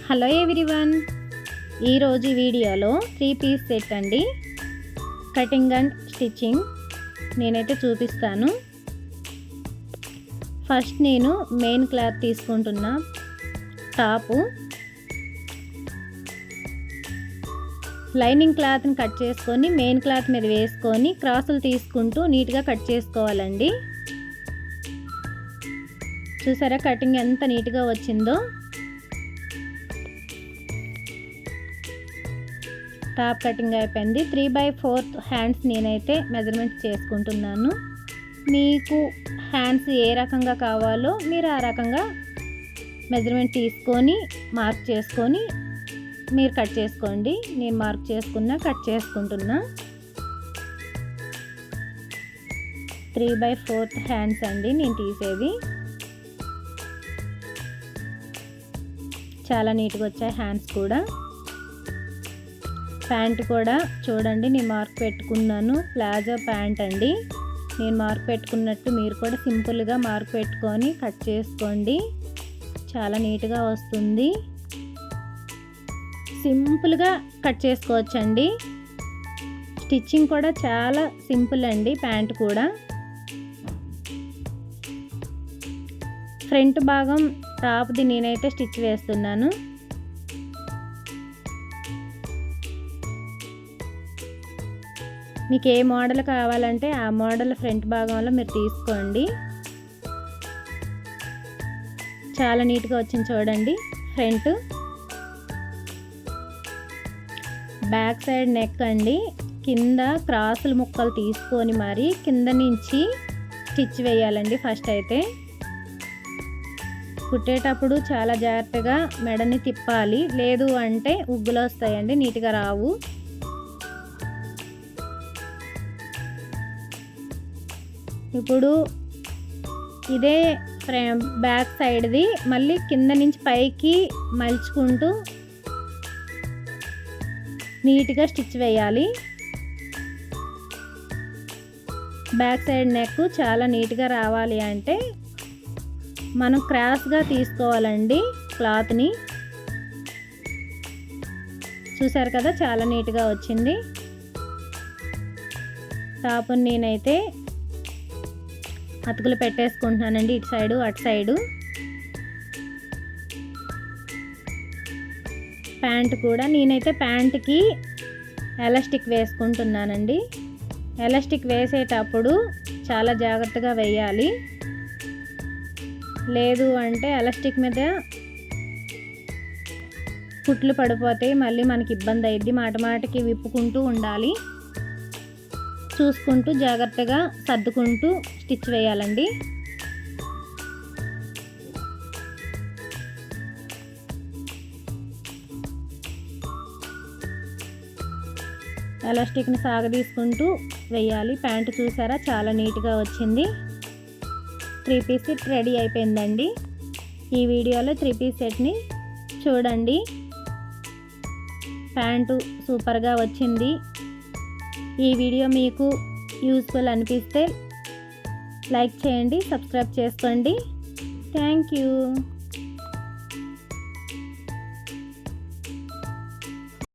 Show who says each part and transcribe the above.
Speaker 1: Hello everyone, ఈరోజు వీడియోలో 3 piece set అండి కటింగ్ అండ్ స్టిచ్చింగ్ నేనైతే చూపిస్తాను. ఫస్ట్ నేను మెయిన్ క్లాత్ తీసుకుంటున్నా. టాపు లైనింగ్ క్లాత్ని కట్ చేసుకొని మెయిన్ క్లాత్ మీద వేసుకొని క్రాసులు తీసుకుంటూ నీట్గా కట్ చేసుకోవాలండి. చూసారా కటింగ్ ఎంత నీట్గా వచ్చిందో. టాప్ కటింగ్ అయిపోయింది. 3/4 హ్యాండ్స్ నేనైతే మెజర్మెంట్స్ చేసుకుంటున్నాను. మీకు హ్యాండ్స్ ఏ రకంగా కావాలో మీరు ఆ రకంగా మెజర్మెంట్ తీసుకొని మార్క్ చేసుకొని మీరు కట్ చేసుకోండి. నేను మార్క్ చేసుకున్నా, కట్ చేసుకుంటున్నా. 3/4 హ్యాండ్స్ అండి నేను తీసేది. చాలా నీట్గా వచ్చాయి హ్యాండ్స్ కూడా. ప్యాంట్ కూడా చూడండి, నేను మార్క్ పెట్టుకున్నాను. ప్లాజో ప్యాంట్ అండి. నేను మార్క్ పెట్టుకున్నట్టు మీరు కూడా సింపుల్గా మార్క్ పెట్టుకొని కట్ చేసుకోండి. చాలా నీట్గా వస్తుంది. సింపుల్గా కట్ చేసుకోవచ్చండి. స్టిచ్చింగ్ కూడా చాలా సింపుల్ అండి. ప్యాంట్ కూడా ఫ్రంట్ భాగం టాప్ది నేనైతే స్టిచ్ వేస్తున్నాను. మీకు ఏ మోడల్ కావాలంటే ఆ మోడల్ ఫ్రంట్ భాగంలో మీరు తీసుకోండి. చాలా నీట్గా వచ్చింది చూడండి. ఫ్రంట్ బ్యాక్ సైడ్ నెక్ అండి. కింద క్రాసులు ముక్కలు తీసుకొని మరి కింద నుంచి స్టిచ్ వేయాలండి. ఫస్ట్ అయితే కుట్టేటప్పుడు చాలా జాగ్రత్తగా మెడని తిప్పాలి, లేదు అంటే ఉగ్గులు వస్తాయండి, నీట్గా రావు. ఇప్పుడు ఇదే బ్యాక్ సైడ్ది మళ్ళీ కింద నుంచి పైకి మలుచుకుంటూ నీట్గా స్టిచ్ వేయాలి. బ్యాక్ సైడ్ నెక్ చాలా నీట్గా రావాలి అంటే మనం క్రాస్గా తీసుకోవాలండి క్లాత్ని. చూసారు కదా చాలా నీట్గా వచ్చింది. టాప్ని నేనైతే అతుకులు పెట్టేసుకుంటున్నానండి, ఇటు సైడు అటు సైడు. ప్యాంట్ కూడా నేనైతే ప్యాంట్కి ఎలాస్టిక్ వేసుకుంటున్నానండి. ఎలాస్టిక్ వేసేటప్పుడు చాలా జాగ్రత్తగా వేయాలి, లేదు అంటే ఎలాస్టిక్ మీద కుట్లు పడిపోతాయి, మళ్ళీ మనకి ఇబ్బంది అయ్యిద్ది. మాటికి విప్పుకుంటూ ఉండాలి, చూసుకుంటూ జాగ్రత్తగా సర్దుకుంటూ స్టిచ్ వేయాలండి. ఎలాస్టిక్ని సాగదీసుకుంటూ వేయాలి. ప్యాంటు చూసారా చాలా నీట్గా వచ్చింది. 3 పీస్ సెట్ రెడీ అయిపోయిందండి. ఈ వీడియోలో 3 పీస్ సెట్ని చూడండి. ప్యాంటు సూపర్గా వచ్చింది. ఈ వీడియో మీకు యూస్ఫుల్ అనిపిస్తే లైక్ చేయండి, సబ్స్క్రైబ్ చేసుకోండి. Thank you.